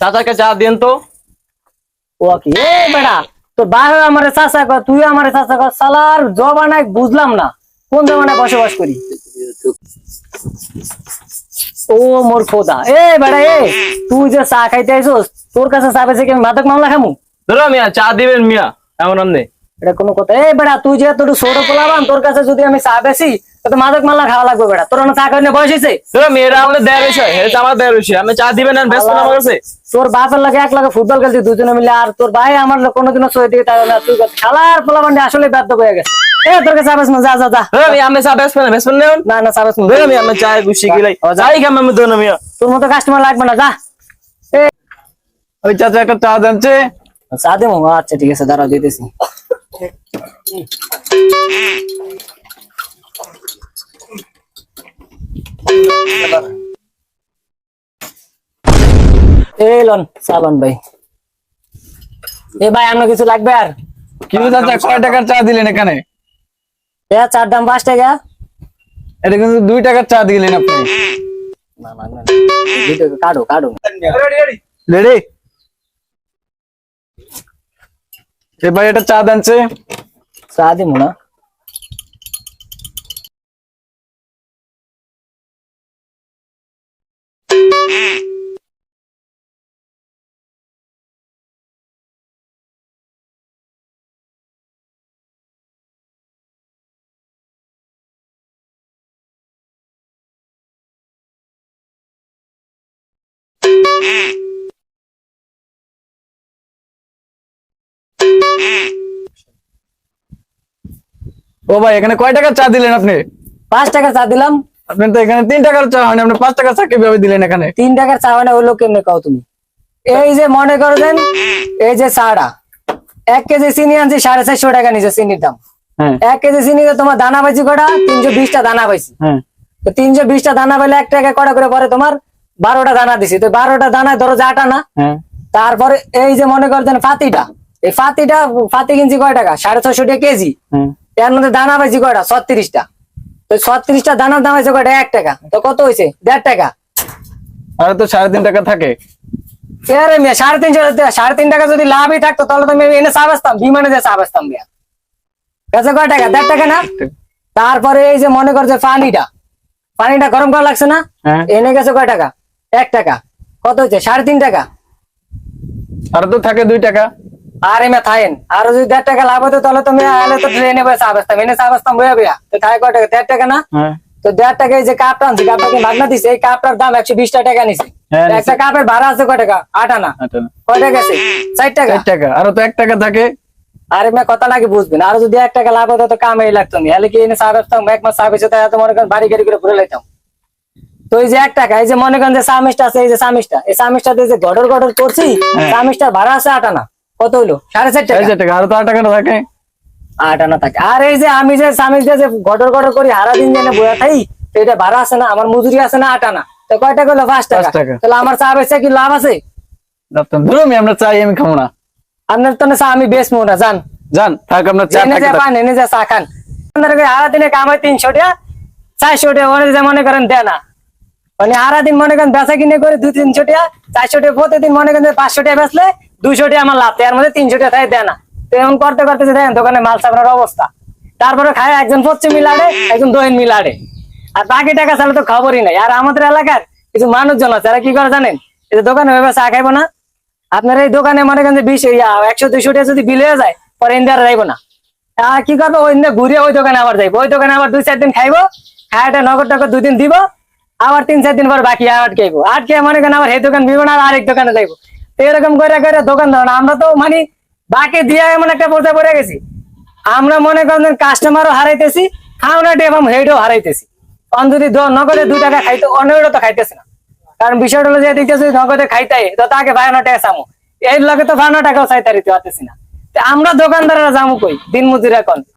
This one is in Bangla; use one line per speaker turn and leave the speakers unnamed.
চাচাকে চা দেন তো।
ও কি এ বেটা, তোর বাইরে আমারে চাচা কর, তুই আমারে চাচা কর, শালার জবানায় বুঝলাম না কোন জমানায় বসবাস করি। ও মোর খোদা, এ বেটা এ, তুই যে চা খাইতে আইছস, তোর কাছে চা পেয়েছে কি আমি মাদক মামলা খামু?
ধরো মিয়া চা দিবেন মিয়া, এমন আমনে।
এটা কোনো কথা? এ বেটা, তুই যে তোর ছোট পোলাবান, তোর কাছে যদি আমি চা বেশি তো মাদক মামলা খাওয়া লাগবে বেটা। তোর চা খাওয়ার বয়স হয়েছে?
ধরো মেয়েরা আমাদের দেয় বিষয়, এটা আমার দেয় বিষয়, আমি চা দিবেন আর ব্যস্ত আমার কাছে।
তোর বাপের লাগে এক লাগে ফুটবল খেলছি দুজনে মিলে, আর তোর ভাই আমার কোনোদিনও সই দিকে তাই না। তুই খেলার পোলাবান আসলে ব্যর্থ হয়ে গেছে। এ তোর কাছে আবেস না, যা যা যা।
ধরো মিয়া আমি চা বেসবেন নেন।
না না, চাবেস না।
ধরো মিয়া আমি চা গুছি গিলাই যাই খাম আমি ধরো মিয়া।
তোর মতো কাস্টমার লাগবে না, যা।
ওই চাচা একটা চা দেনছে।
চা দেবো? আচ্ছা ঠিক আছে, দাঁড়াও দিতেছি। এই লন চালন ভাই। এ ভাই আপনার কিছু লাগবে আর?
কি চাচা কয় টাকার চা দিলেন এখানে?
চার দাম 5 টাকা।
এটা কিন্তু 2 টাকার চা দিলেন আপনি।
না না না, 2 টাকা কাটো কাটো।
রেডি? এ ভাই এটা চা দেনছে।
চা দিমু না।
ও ভাই এখানে কয় টাকার চা দিলেন আপনি?
5 টাকা চা দিলাম।
আপনি তো এখানে 3 টাকার চা হয়নি, আপনি 5 টাকার চা কিভাবে দিলেন এখানে?
3 টাকার চা হয় না হইলো কেমনে কও তুমি? এই যে মনে করো দেন, এই যে চাটা 1 কেজি চিনি আনছি 450 টাকা নিচে চিনির দাম।
হ্যাঁ
1 কেজি চিনিতে তোমার দানা পাইছি কটা? 320টা দানা পাইছি।
হ্যাঁ।
তো 320টা দানা পাইলে 1 টাকা কটা করে পরে তোমার 12টা দানা দিছি। তো 12টা দানায় ধরো যে 8 আনা।
হ্যাঁ
তারপরে এই যে মনে করতেন ফাতিটা, এই ফাতি কিনছি কয় টাকা? 650 টাকা কেজি।
হ্যাঁ।
এর মধ্যে দানা পাইছি কয়টা? 36টা। তো 36টা দানার দাম হয়েছে কয়টা? 1 টাকা। তো কত হয়েছে? 1.5 টাকা।
আর তো 3.5 টাকা থাকে।
আরে মিয়া 3.5 টাকা যদি লাভই থাকতো তাহলে তো আমি এনে চা বেচতাম, বিমানে যে চা বেচতাম মিয়া। গেছে কয় টাকা? 1.5 টাকা না? তারপরে এই যে মনে কর যে পানিটা গরম করা লাগছে না?
হ্যাঁ।
এনে গেছে কয় টাকা? 1 টাকা। কত হচ্ছে? 3.5 টাকা।
আর তো থাকে 2 টাকা।
আরে মে থাকেন, আর যদি 1.5 টাকা লাভ হতো তাহলে তুমি আলে তো ট্রেনে বসে চা বেচতাম, এনে চা বেচতাম বইয়া বইয়া। তো থাকে কয় টাকা? 1.5 টাকা না?
হ্যাঁ
তো 1.5 টাকা এই যে কাপটা আনছি, কাপটাকে ভাগনা দিছে, এই কাপটার দাম 120 টাকা নিছে।
হ্যাঁ, নিছে।
একটা কাপের ভাড়া আছে কয় টাকা? 8 আনা। কয় টাকা আছে? 4 টাকা।
4 টাকা। আর তো 1 টাকা থাকে।
আরে মে কথা নাকি বুঝবেন? আর যদি 1 টাকা লাভ হতো তো কামে লাগতো না, হলে কি এনে চা বেচতাম, 1 মাস চা বেচে তাই এত মনে করেন বাড়ি গাড়ি করে ঘুরে লাইতাম। তো এই যে 1 টাকা, এই যে মনে করেন যে চামিচটা আছে, এই যে চামিচটা, এই চামিচটাতে যে গড়র করছি, চামিচটার ভাড়া আছে 8 আনা। কত হইলো? 4.5 টাকা।
4 টাকা। আর তো 8 টাকা থাকে।
8 আনা থাকে। আর এই যে আমি যে চামিচ দিয়ে যে গড়র করি হারা দিন জেনে বয়া থাই, তো এটা ভাড়া আছে না, আমার মজুরি আছে না 8 আনা। তো কয় টাকা হলো? 5 টাকা।
5 টাকা।
তাহলে আমার চা বেচে কি লাভ আছে?
ধরো আমরা চাই, আমি খাবো না।
আপনার তো চা আমি বেচবো না, জান।
জান থাক, আপনার চা
এনে
থাকে
যে
থাক।
পান, এনে যে চা খান। হারা দিনে কামাই 300 টাকা, 400 টাকা ওরে যে মনে করেন দেয় না। মানে হারা দিন মনে করেন বেচা কিনে করে 200-300 টাকা, 400 টাকা প্রতিদিন মনে করেন 500 টাকা বেচলে 200 টাকা আমার লাভ, এর মধ্যে 300 টাকা তাই দেয় না। তো এমন করতে করতে যে দেখেন দোকানে মাল চাপড়ার অবস্থা। তারপরে খায় একজন পশ্চিম মিলাড়ে, একজন দহিন মিলাড়ে, আর বাকি টাকা চালে তো খবরই নাই। আর আমাদের এলাকার কিছু মানুষজন আছে, তারা কি করে জানেন? এই যে দোকানে ভেবে চা খাইবো না, আপনার এই দোকানে মনে করেন যে 100-200 টাকা যদি বিল হয়ে যায়, পরে ইন্ডিয়ার যাইবো না। আর কি করবো? ওই ঘুরে ওই দোকানে আবার যাইবো, ওই দোকানে আবার 2-4 দিন খাইবো, খায়াটা নগদ টাকা 2 দিন দিব, আবার 3-4 দিন পর বাকি আটকাইবো, আটকে মনে করেন আবার এই দোকান দিব না, আর আরেক দোকানে যাইবো। তো এরকম করে করে দোকান ধরো না। আমরা তো মানে বাকি দিয়ে এমন একটা পর্যায়ে পড়ে গেছি, আমরা মনে করেন কাস্টমারও হারাইতেছি, খাওয়াটা এবং হেডও হারাইতেছি। অন যদি নগদে 2 টাকা খাইতো, অন্যটা তো খাইতেছে না। কারণ বিষয়টা হলো যে এদিকে যদি নগদে খাইতে তো তাকে 52 টাকা চামো, এর লগে তো 52 টাকাও চাইতে পারতেছি না। আমরা দোকানদাররা যাবো কই? দিন মজুর এখন